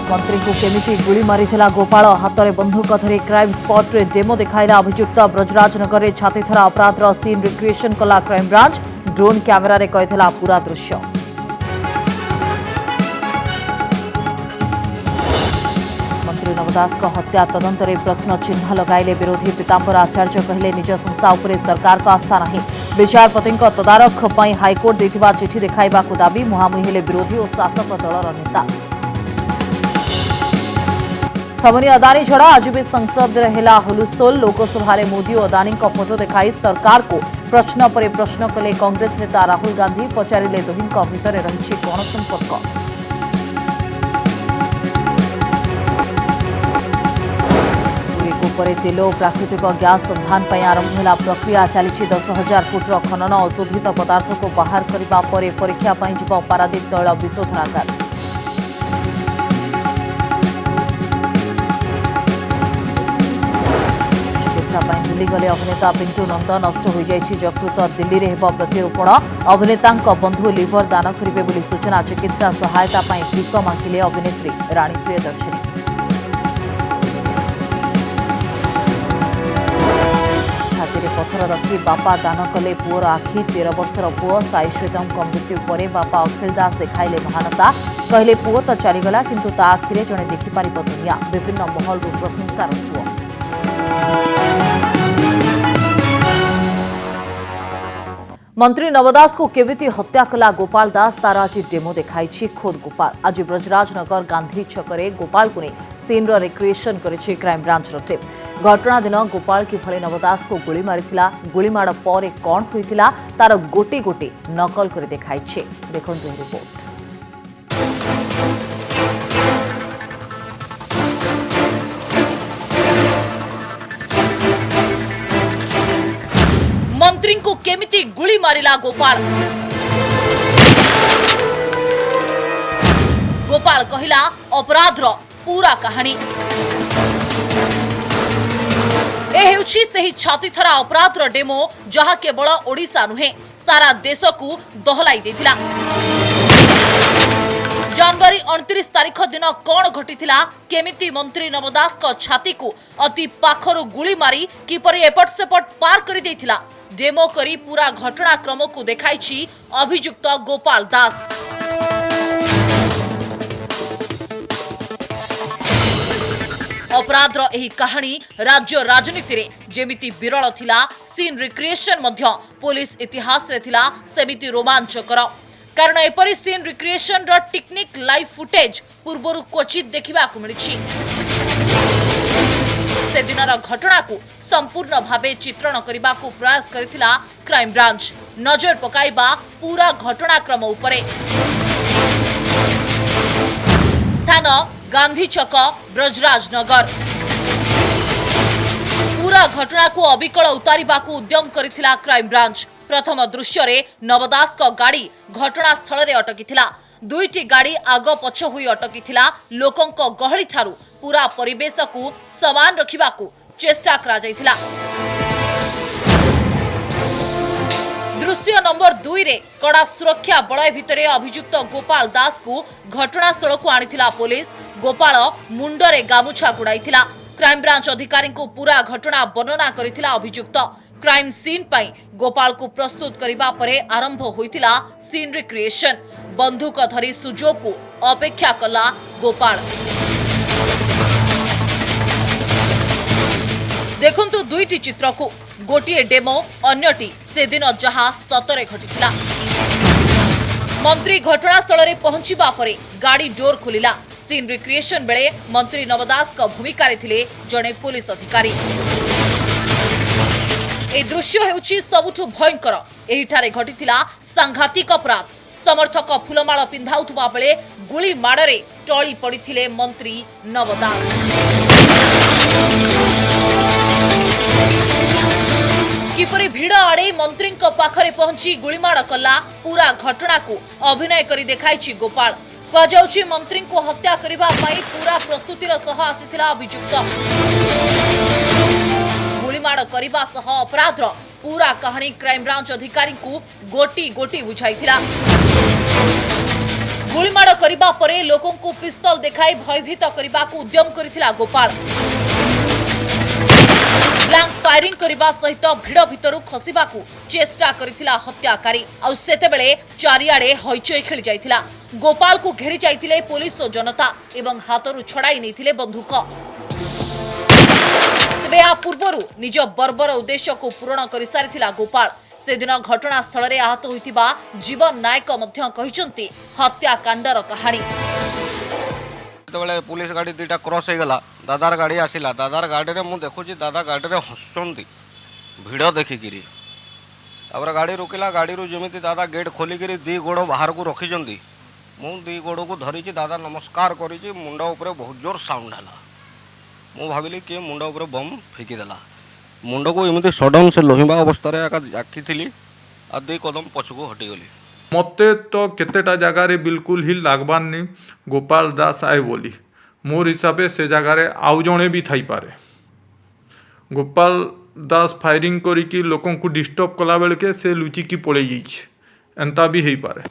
मंत्री को केमिति गुली मारिथिला गोपाल हाथ में बंदूक धरी क्राइम स्पॉट रे डेमो देखाइला अभियुक्त ब्रजराज नगर में छातीथरा अपराधर सीन रिक्रिएशन कला क्राइमब्रांच ड्रोन कैमेरा रे कहिथिला पूरा दृश्य। मंत्री नवदास हत्या तदंत प्रश्न चिन्ह लगाइले विरोधी पीतांबर आचार्य कहले निज संस्था उपरे सरकार को आस्था नहीं। विचारपति तदारख पर हाइकोर्ट देथिबा चिठी देखाइबा दाबी मुहांमुही हेले विरोधी और शासक दलर नेता। खबनी अदानी छड़ा आज भी संसद रहेला हुलुस्थुल। लोकसभा मोदी और अदानी फोटो देखाई सरकार को प्रश्न पर प्रश्न कले कांग्रेस नेता राहुल गांधी। पचारिले दुहिंक भितर रही कौन संपर्क। तेल और प्राकृतिक गैस संधान पर आरंभ होला प्रक्रिया चली 10,000 फुट्र खनन अशोधित पदार्थ को बाहर करने पर परीक्षा जीव पारादीप तैल विशोधनागार। चिकित्सा भूलीगले अभिनेता पिंटू नंद नष्ट हो जाइछि यकृत दिल्ली में हेब प्रतिरोपण। अभिनेता बंधु लिभर दान करेंगे बोली सूचना। चिकित्सा सहायता भिक मांगिले अभिनेत्री रानी प्रियदर्शनी। पत्थर रखी बापा दान कले पुओर आखि। 13 वर्षर पुओ साई श्रीतम मृत्यु पर बापा अखिल दास देखाइले महानता। कहले पुओ तो चलीगला किंतु ता आखिरे जड़े देखिपार दुनिया। विभिन्न महल प्रशंसार सुओ। मंत्री नवदास को केमिति हत्या कला गोपाल दास तार आज डेमो देखाई खोद गोपाल। आज ब्रजराज नगर गांधी छकरे गोपाल को सीन रिक्रिएशन करिछि क्राइमब्रांच टीम। घटना दिन गोपाल किभଳି नवदास को गुली मारिथिला, गुलीमाड़ पर कौन होइथिला तार गोटी गोटी नकल कर देखाइछे। देखंतु रिपोर्ट। मंत्री को केमिति गुली मारिला गोपाल। गोपाल कहिला अपराधर पूरा कहानी। छातीथरा अपराधर डेमो जहा केवल ओडिशा नुहे सारा देश को दहलाई देथिला। जनवरी 29 तारीख दिन कौन घटिथिला, केमिति मंत्री नवदास को छाती को अति पाखरु गुली मारी किपरि एपट सेपट पार कर देथिला डेमो करी पूरा घटनाक्रम को देखाइछि अभियुक्त गोपाल दास। अपराधर एही कहानी राज्य राजनीति रे जेमिति विरल थिला, सीन रिक्रिएशन मध्य पुलिस इतिहास रे थिला सेमिति रोमांचकर। कारण एपरी सीन रिक्रिएशन रो टेक्निक लाइव फुटेज पूर्वरु क्वचित देखिबा को मिलिछि। से दिनर घटना को संपूर्ण भावे चित्रण करबा को प्रयास करथिला क्राइम ब्रांच। नजर पकाइबा पूरा घटनाक्रम उपरे। स्थान गांधी छक ब्रजराज नगर। पूरा घटना को अविकल उतारिबा को उद्यम करिथिला क्राइम ब्रांच। प्रथम दृश्य रे नवदास को गाड़ी घटनास्थल रे अटकीथिला। दुईटी गाड़ी आग पछ हुई अटकीथिला। लोकंक गहली ठारू पूरा परिवेश को समान रखिबा को चेष्टा करा जायथिला। दृश्य नंबर 2 रे कड़ा सुरक्षा बलय भितरे अभियुक्त गोपाल दास को घटनास्थल को आनिथिला पुलिस। गोपाल मुंडरे गामुछा गुड़ाइथिला। क्राइम ब्रांच अधिकारी को पूरा घटना वर्णना करिथिला अभियुक्त। क्राइम सीन पई गोपाल को प्रस्तुत करिबा परे आरंभ होइथिला सीन रिक्रिएशन। बंदूक धरी सुजोग को अपेक्षा कला गोपाल। देखंतु दुईटी चित्र को, गोटिए डेमो, अन्यटी से दिन जहा सतरे घटिथिला। मंत्री घटनास्थल रे पहुंचिबा परे गाड़ी डोर खुलिला। सीन रिक्रिएशन बेले मंत्री नवदास का भूमिका रे थिले जणे पुलिस अधिकारी। ए दृश्य हेउछि सबुठु भयंकर। एहिठारे घटिथिला सांघातिक अपराध। समर्थक फुलमाळ पिंधाउथबा बेले गुली माड़े टळी पड़िथिले मंत्री नवदास। किपरि भीड़ आड़े मंत्री पाखरे पहुंची गुलीमाड़ कला पूरा घटना को अभिनय करी देखाइछि गोपाल। कहुछि मंत्री को हत्या करिबा पई पूरा प्रस्तुतिर सह आसीथिला अभियुक्त। गुलीमाड़ करिबा सह अपराधर पूरा कहानी क्राइम ब्रांच अधिकारी को गोटी गोटी बुझाइथिला। गुलीमाड़ करिबा परे लोकों को पिस्तल देखाई भयभीत करने को उद्यम करिथिला गोपाल। ब्लैंक फायरिंग करने सहित भिड़ भितर खसवाक चेष्टा करिथिला हत्याकारी। आ सेतेबेले चारिआडे हईचई खेली जाइथिला। गोपाल को घेरी जाइथिले पुलिस और जनता एवं हाथरू छड़ाई नैथिले बंदूक। तेबे आ पूर्वरु निज बर्बर उद्देश्य को पूरण कर सारिथिला गोपाल। से दिन घटनास्थल में आहत होइतिबा जीवन नायक मध्य कहिसंती हत्याकांडर कहानी। बेले पुलिस गाड़ी दुईटा क्रॉस हो गला, दादार गाड़ी आसिला, दादार गाड़ी रे मु देखुची दादा गाड़ी रे हसुंती भिड़ देखिकी। तापर गाड़ी रुकिला, गाड़ी रू जमिति दादा गेट खोलिकी दी गोड़ बाहर को रखिंट। मु दी गोड़ को धरी दादा नमस्कार करी मुंड उपर बहुत जोर साउंड है। मु भाविली किए मुंड उपर बम फिकिदेला। मुंड को एमती सडन से लोहिबा अवस्था जाकी आ दी कदम पछकू हटिगली। मते तो केतेटा जगार बिल्कुल ही लागबार नहीं गोपाल दास आए बोली। मोर हिसाब से जगार आउ जड़े भी थी पारे। गोपाल दास फायरिंग करी लोकों को डिस्टर्ब कला बेल के से लुचिकी पड़े एंता भी हो पारे।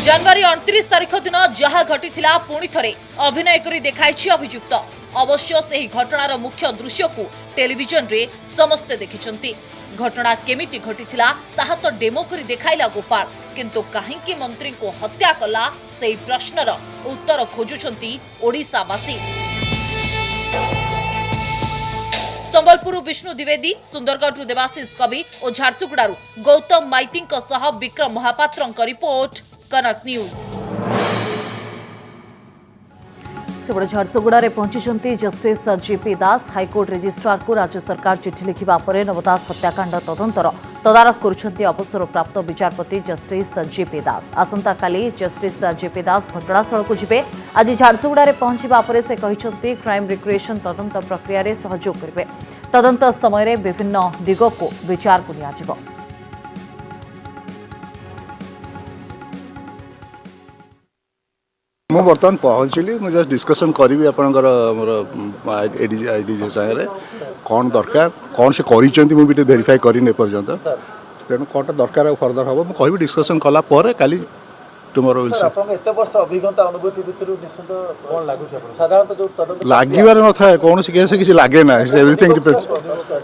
जनवरी 29 तारिख दिन जहा घटिथिला पुणी थरे अभिनय करी देखाइछि अभियुक्त। अवश्य सही घटनार मुख्य दृश्य को टेलीविजन रे समस्ते देखिछंती। घटना केमिति घटिथिला ताहा तो डेमो करी देखाइला गोपाल, किंतु काहेकि मंत्री को हत्या कला सेही प्रश्नर उत्तर खोजुछंती ओडिशावासी। संबलपुर विष्णु द्विवेदी, सुंदरगढ़ देवाशीष कवि और झारसुगुड़ारू गौतम माइती सह विक्रम महापात्रंक रिपोर्ट, कनक न्यूज। सेपटे झारसुगुड़ा पहुंची जस्टिस जेपी दास। हाइकोर्ट रजिस्ट्रार को राज्य सरकार चिठी लिखा पर नवदास हत्याकांड तदंतर तदारख करुछंती अवसरप्राप्त विचारपति जस्टिस जेपी दास। आसंता काली जस्टिस जेपी दास घटनास्थल को जिबे। आज झारसुगुड़ा पहुंचवा पर से कहिसंती क्राइम रिक्रिएशन तदंत प्रक्रिया रे सहयोग करिवे। तदंत समय विभिन्न दिग को विचार को लियाजिबो। मु बर्तमान पहुँचली, मुझे डिस्कसन करी आपंकर सागे कौन दरकार कौन से मुझे वेरीफाई करनी पर्यंत तेणु कौन दरकार फर्दर हम मुझे डिस्कसन कला काली टुमरो लगे न था कौन केस किसी लगे ना। एवरीथिंग डिपेंड्स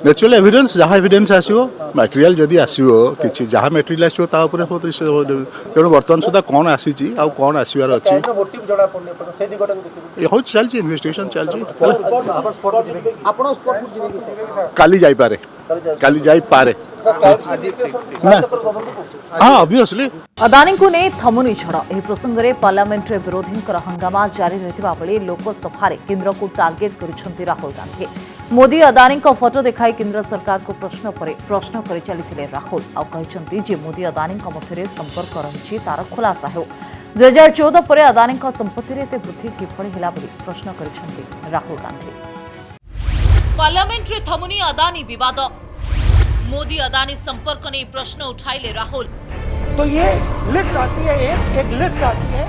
नेचुरल एविडेंस जहाँ एविडेंस आसो मटेरियल जदि आसो कि जहाँ मटेरियल आसो तेणु बर्तमान सुधा कौन आसी कौन आसबार अच्छी हूँ चलती इन्वेस्टिगेशन चलती काली जाइपारे काली जाइपारे हाँ ऑब्वियसली। अदानी को नहीं थमुनी छड़ यह प्रसंग में पार्लियामेंट विरोधी हंगामा जारी रहता बेले लोकसभा केंद्र को टार्गेट कर राहुल गांधी। मोदी अदानी फोटो देखाई केंद्र सरकार को प्रश्न कर चली राहुल आते मोदी अदानी मध्य संपर्क रही तार खुलासा हो। 2014 पर अदानी संपत्ति में वृद्धि किभली है प्रश्न कर राहुल गांधी। पार्लियामेंट रे थमुनी अदानी विवाद, मोदी अदानी संपर्क ने प्रश्न उठाइले राहुल। तो ये लिस्ट आती है, एक लिस्ट आती है।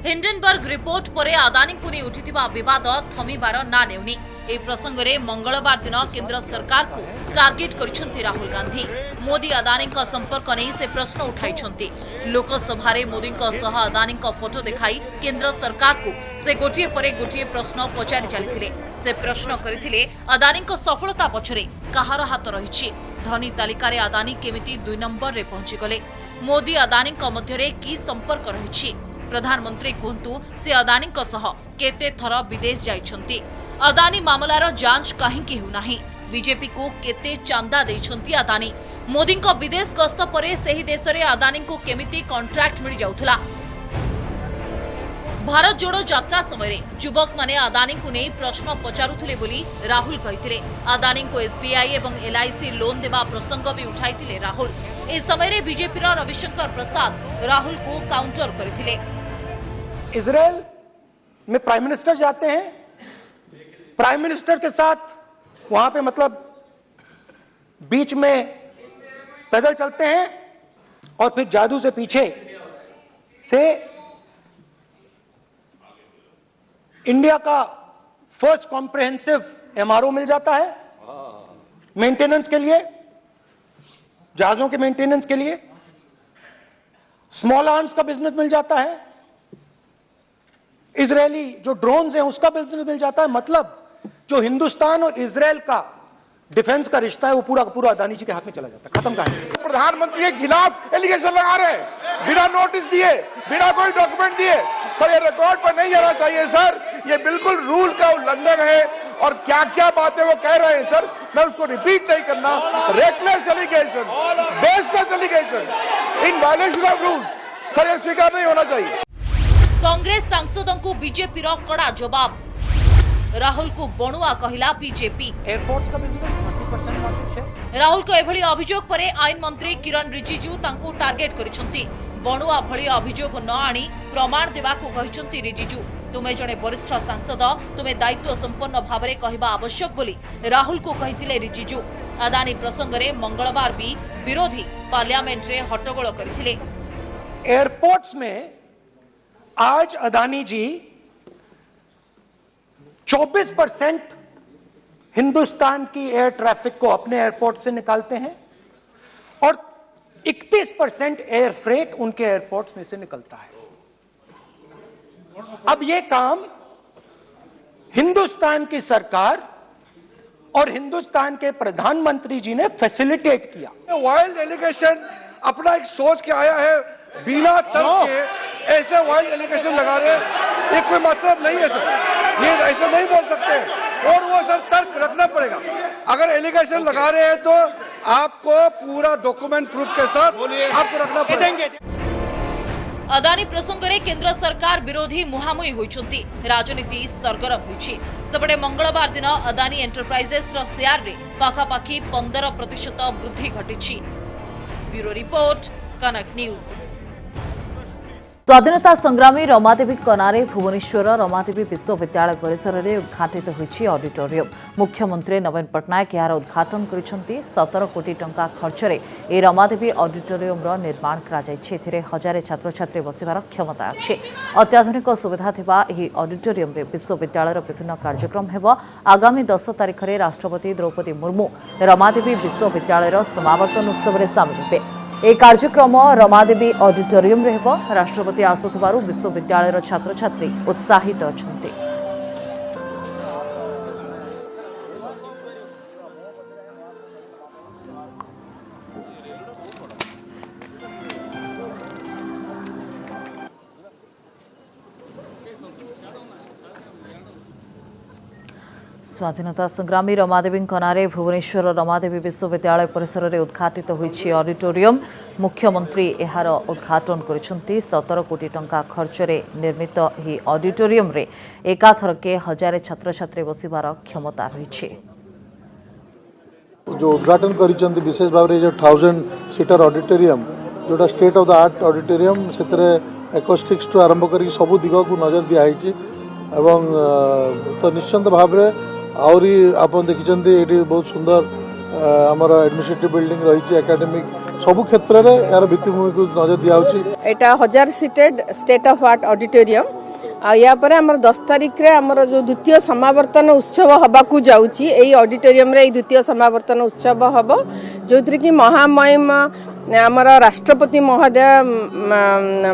हिंडनबर्ग रिपोर्ट परे अदानी को नहीं उठिथिबा विवाद थमिबार ना नेउनी। ए प्रसंग रे मंगलवार दिन केंद्र सरकार को टार्गेट करिसंती राहुल गांधी। मोदी अदानी का संपर्क नहीं से प्रश्न उठाइछंती। लोकसभा रे मोदी सह अदानी का फोटो देखाई केंद्र सरकार को से गोटिए परे गोटिए प्रश्न पचारि चलिथिले। से प्रश्न करिथिले अदानी को सफलता पछरे कहार हाथ रहिछि। धनी तालिका रे अदानी केमिति 2 नंबर रे पहुंची गले। मोदी अदानी का मध्य रे की संपर्क रहिछि। प्रधानमंत्री कहतु से अदानी सह केते थर विदेश जाइछंती। अदानी मामलार जांच काहेकि होनाही। बीजेपी को केते चांदा देइछंती अदानी। मोदी को विदेश गस्त परे सही देश रे अदानी को केमिति कॉन्ट्रैक्ट मिल जाउथला। भारत जोड़ो यात्रा समय युवक माने अदानी को नहीं प्रश्न पचारुथिले बोली राहुल कहिथिले। अदानी को एसबीआई एवं एलआईसी लोन देवा प्रसंग भी उठाइथिले राहुल। इस समय बीजेपी रविशंकर प्रसाद राहुल को काउंटर करथिले। इजराइल में प्राइम मिनिस्टर जाते हैं, प्राइम मिनिस्टर के साथ वहां पे मतलब बीच में पैदल चलते हैं और फिर जादू से पीछे से इंडिया का फर्स्ट कॉम्प्रिहेंसिव एमआरओ मिल जाता है मेंटेनेंस के लिए, जहाजों के मेंटेनेंस के लिए। स्मॉल आर्म्स का बिजनेस मिल जाता है, इजरायली जो ड्रोन्स हैं उसका बिजनेस मिल जाता है। मतलब जो हिंदुस्तान और इजरायल का डिफेंस का रिश्ता है वो पूरा का पूरा अदानी जी के हाथ में चला जाता है। खत्म कहानी। प्रधानमंत्री के खिलाफ एलिगेशन लगा रहे हैं बिना नोटिस दिए, बिना कोई डॉक्यूमेंट दिए। सर ये रिकॉर्ड पर नहीं जाना चाहिए सर, ये बिल्कुल रूल का उल्लंघन है। और क्या क्या बातें वो कह रहे हैं सर, मैं उसको रिपीट नहीं करना। Reckless allegation, baseless allegation, in violation of rules, sir ये स्वीकार नहीं होना चाहिए। कांग्रेस सांसदों को बीजेपी रो कड़ा जवाब। राहुल को बणुआ कहला बीजेपी। एयरपोर्ट्स का बिजनेस 30% मार्केट शेयर। राहुल को एभली अभियोग परे आईन मंत्री किरण रिजिजू तांको टार्गेट करिसंती। बणुआ भली अभियोग न आनी प्रमाण देवाको कहिसंती रिजिजू। तुमे जणे वरिष्ठ सांसद, तुमे दायित्व संपन्न भावरे कहबा आवश्यक बोली राहुल को कहिथिले रिजिजू। अदानी प्रसंगरे मंगलवार भी विरोधी पार्लियामेंट रे हट्टगोल करिथिले। एयरपोर्ट्स में आज अदानी जी 24% हिंदुस्तान की एयर ट्रैफिक को अपने एयरपोर्ट से निकालते हैं और 31% एयर फ्रेट उनके एयरपोर्ट्स में से निकलता है। अब यह काम हिंदुस्तान की सरकार और हिंदुस्तान के प्रधानमंत्री जी ने फैसिलिटेट किया। वाइल्ड एलिगेशन अपना एक सोच के आया है, बिना तर्क के ऐसे वाइल्ड एलिगेशन लगा रहे हैं, ये कोई मतलब नहीं है सर, ये ऐसे नहीं बोल सकते। और वो सर तर्क रखना पड़ेगा। अगर एलिगेशन लगा रहे हैं तो आपको पूरा डॉक्यूमेंट प्रूफ के साथ आपको रखना पड़ेगा। अदानी प्रसंगरे केंद्र सरकार विरोधी मुहामुही होइछंती। राजनीति सरगरम होइछि। सेपटे मंगलवार दिन अदानी एंटरप्राइजेस रो शेयर रे पाखापाखी 15% वृद्धि घटिछि। ब्यूरो रिपोर्ट, कनक न्यूज। स्वाधीनता संग्रामी रमादेवी कनारे भुवनेश्वर रमादेवी विश्वविद्यालय परिसर में उद्घाटित होइछि ऑडिटोरियम। मुख्यमंत्री नवीन पट्टनायक यार उद्घाटन करिसंती। 17 कोटी टंका खर्चरे ए रमादेवी ऑडिटोरियम रो निर्माण करा जायछि। एथिरे हजारे छात्र छात्री बसिबार क्षमता अछि। अत्याधुनिक सुविधा थिबा एही ऑडिटोरियम रे विश्वविद्यालय रो विभिन्न कार्यक्रम हेबो। आगामी 10 तारिख रे राष्ट्रपति द्रौपदी मुर्मू रमादेवी विश्वविद्यालय रो समावर्तन उत्सव रे शामिल हेबे। ए कार्यक्रम रमादेवी ऑडिटोरियम रे हेबो। राष्ट्रपति आसुथिबारु विश्वविद्यालय छात्र छात्री उत्साहित अछंती। स्वाधीनता संग्रामी रमादेवी कनारे भुवनेश्वर रमादेवी विश्वविद्यालय परिसर में उद्घाटित होइछि ऑडिटोरियम। मुख्यमंत्री एहार उद्घाटन करिसंती। 17 कोटी टंका खर्चरे निर्मित ही ऑडिटोरियम रे एकाथरके हजारे छात्र छात्री बसिबार क्षमता रहिछि। जो उद्घाटन करिसंती विशेष भाव जो 1000 सीटर ऑडिटोरियम जोटा state of the art auditorium से एकोस्टिक्स टू आरंभ करी सब दिग को नजर दिखाई एवं तो निश्चिंत भाव आहरी आप देखिए ये बहुत सुंदर आमर एडमिनिस्ट्रेटिव बिल्डिंग रही एकेडमिक सब क्षेत्र में यार भित्तिभूमि को नजर दिया। 1000 seated state of art auditorium या पर आमर 10 तारिख रे आमर जो द्वितीय समावर्तन उत्सव हबाकू जाउची एई ऑडिटोरियम रे द्वितीय समावर्तन उत्सव हबो जोथि कि महामहिम आमर राष्ट्रपति महोदय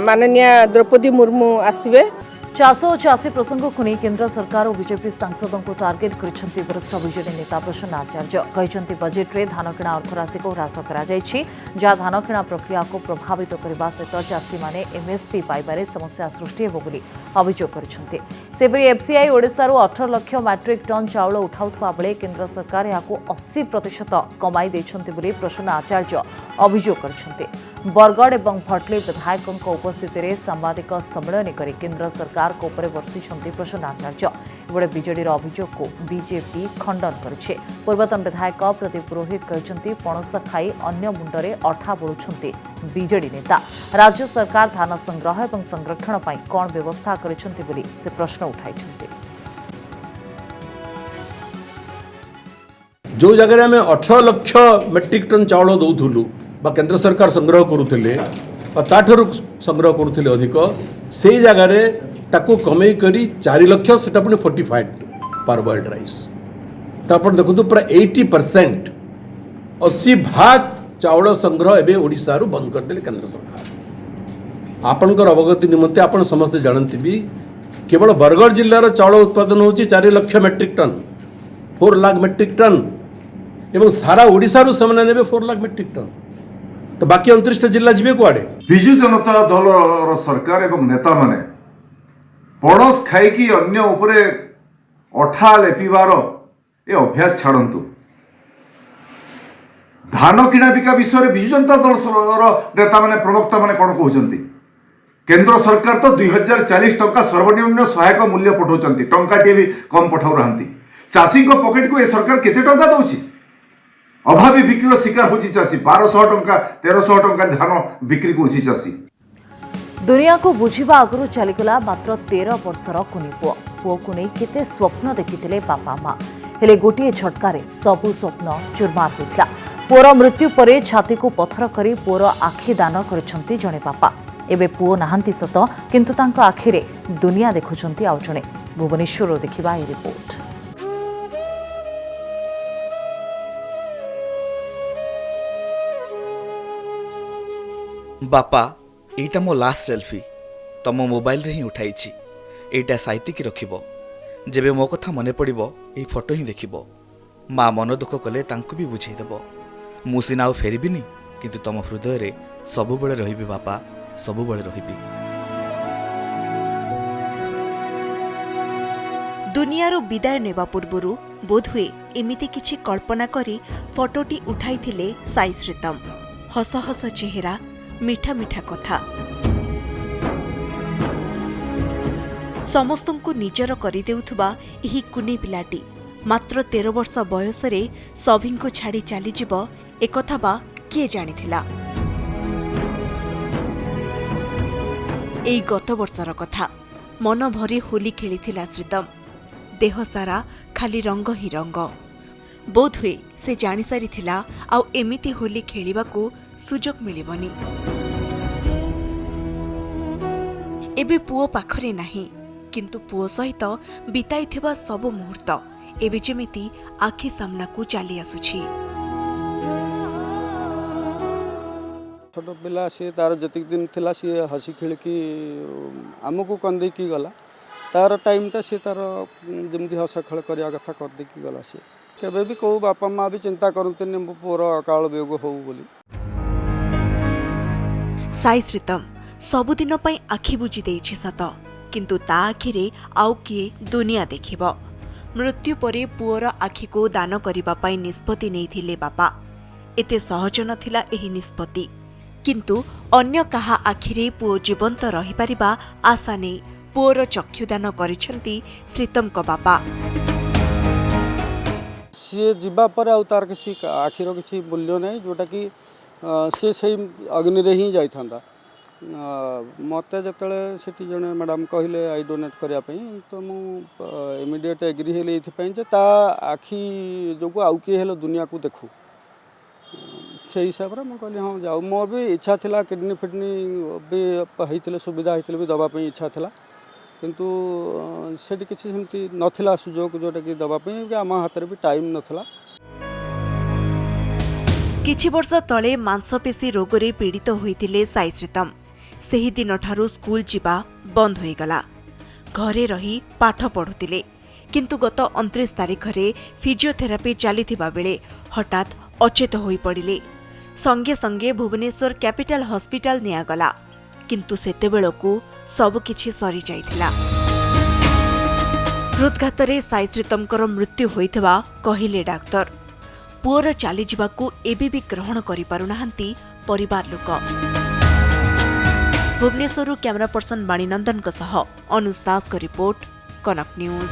माननीय द्रौपदी मुर्मू आसीबे। चाष और चाषी प्रसंग को नहीं केंद्र सरकार और बीजेपी सांसदों को टार्गेट करिसेंती वरिष्ठ बीजेडी नेता प्रसन्न आचार्य कहिसेंती बजेट रे धान किणा अर्थराशि को ह्रास करा जायछि जहा धान किणा प्रक्रिया को प्रभावित करबा सहित चाषी माने एमएसपी पाइबारे समस्या सृष्टि हेबो बोली अभियोग करिसेंती। सेबरी एफसीआई ओडिसा रो 18 लाख मैट्रिक टन चाउल उठाउथबा बेले केंद्र सरकार याको 80% कमाई दैछंती बोली प्रसन्न आचार्य अभियोग करिसेंती। बरगढ़ एवं भटली विधायकों उपस्थित में सांबादिक सम्मेलन कर केंद्र सरकार को ऊपर वर्षिंट प्रसन्न आचार्य। एबड़े बीजेडीर अभियोग को बीजेपी खंडन करिछे। पूर्वतन विधायक प्रदीप पुरोहित कहते पणस खाई अन्य मुंडरे अठा बोलुछंती बीजेडी नेता। राज्य सरकार धान संग्रह और संरक्षण पर कौन व्यवस्था करिछंती बोली से प्रश्न उठाइछंती। जो जगह आम 18 लाख मेट्रिक टन चाउल दौलु केंद्र सरकार संग्रह करुले संग्रह करुले अधिक से जगार ताकू कमे करी 4 लाख से 45 पर वर्ल्ड राइस तो आप देखो पूरा 80% 80 भाग चाउल संग्रह एवं ओडिशा बंद करदे केंद्र सरकार आपणकर अवगति निमंते आपण समस्ते जानती भी केवल बरगढ़ जिल्लार चाउल उत्पादन होची 4 lakh metric ton 4 lakh metric ton एवं सारा ओडिशा रु सेमने नेबे 4 लाख मेट्रिक टन तो बाकी 29 जिल्ला जीवे कुआडे विजु जनता दल सरकार एवं नेता माने पड़ोस खाई अन्य उपरे अठा लेपिबार ए अभ्यास छाड़तु धान किणा बिका विषय विजु जनता दल नेता माने प्रवक्ता माने कौन कहते केंद्र सरकार तो 2040 टंका सर्वनिम्न सहायक मूल्य पठाउछंती टंकाटे भी कम पठाउ रहंती चाषी को पॉकेट को ए सरकार केते टंका दउछि अभावी बिक्री शिकार होची चाषी 1200 टंका 1300 टंका धान बिक्री करछि चाषी दुनिया को बुझिबा आगु चलीगला मात्र 13 वर्षर कुनी पुओ को नहीं केते स्वप्न देखिथिले बापा माँ हेले गोटे झटकारे सबु स्वप्न चुरमार होइतला पुओर मृत्यु परे छाती को पत्थर करी पुओर आखि दान करछंती जणे बापा एबे पुओ नाहांती सत किंतु तांको आखिरे दुनिया देखुछंती आउ जणे भुवनेश्वर देखिबा ए रिपोर्ट। बापा एटा मो लास्ट सेल्फी तम मोबाइल रे ही उठाइछि एटा साइति की रखिबो जेबे मो कथा मने पड़िबो एई फोटो ही देखिबो माँ मन दुख कले तांको भी बुझाई देबो मु सिना आउ फेरिबिनी किंतु तम हृदय रे सबु बेले रहिबी बापा सबु बेले रहिबी। दुनियारो विदाय नेबा पूर्वरु बोधहुए एमिति किछि कल्पना करी फोटोटी उठाइथिले साई श्रीतम हस हस चेहरा मिठा मिठा कथा समस्तंकु निजर करि देउथुबा एही कुनी पिलाटी मात्र 13 वर्ष बयसरे सभिंको छाड़ी चली जीव एकथा बा किए जानिथिला। एई गत वर्षर कथा मन भरी होली खेलिथिला श्रीतम देह सारा खाली रंग ही रंग बोधहुए से जानी सारिथिला आउ एमिति होली खेलिबाकू सुजोग मिलिबनी एबे पुओ पाखरे नाही किंतु पुओ सहित बिताइथिबा सब मुहूर्त एबे जेमिति आखि सामनाकू चली आसुछि। छोट पिला सी तार जतिक दिन थिला सी हसी खिलकी आमको कंदे की गला तार टाइमटा सी तार जमती हस खेल करिया कथा कर दे की गला सी केबे भी को बापा माँ भी चिंता करते पुअर अकाल वियोग हो बोली। साई श्रीतम सबुदिन पई आखि बुझी देइछि सत किंतु ता आखिरे आउ किए दुनिया देखिबो मृत्यु परे पुअर आखि को दान करिबा पई निष्पत्ति नेइथिले बापा एते सहज नथिला एही निष्पत्ति किंतु अन्य कहा आखिरे पुओ जीवंत रहि परिबा आशा नै पुअर चक्षुदान करिसेंती श्रीतम को बापा सी जीवा पर आउ तार किसी आखिर किसी मूल्य नहीं जोटा कि सी से अग्नि रे ही जाई थांदा मत जिते से जड़े मैडम कहले आई डोनेट करने तो मुझे इमिडिएट एग्री हेले जे ता आखि जो आउ किए हेले दुनिया को देखू से हिसाब से मुझे कहली हाँ जाऊ मोर भी इच्छा थिला किडनी फिडनी भी होते सुविधा होते भी दवाई इच्छा थिला किंतु से किसी सेमती नथिला सुजोग जोटा कि दवाई आम हाथ में भी टाइम नथिला। किछि वर्ष तले मांसपेशी रोगरे पीड़ित होइतिले साई श्रीतम सेही दिन ठारू स्कूल जीवा बंद हो गला घरे रही पाठ पढ़ुतिले किंतु गत 29 तारिख रे फिजियोथेरापी चलीथिबा बेले हठात अचेत होई पड़िले संगे संगे भुवनेश्वर कैपिटल हॉस्पिटल निया गला किंतु सेतेबेलकू सब किछि सरी जाइथिला। हृदघातरे साई श्रीतमकर मृत्यु होइथिबा कहिले डाक्टर पुअर चली जावाकू एबे भी ग्रहण करि पारुनाहांती परिवार लोक। भुवनेश्वरु कैमरा पर्सन बाणीनंदन सह अनुज दास को रिपोर्ट कनक न्यूज।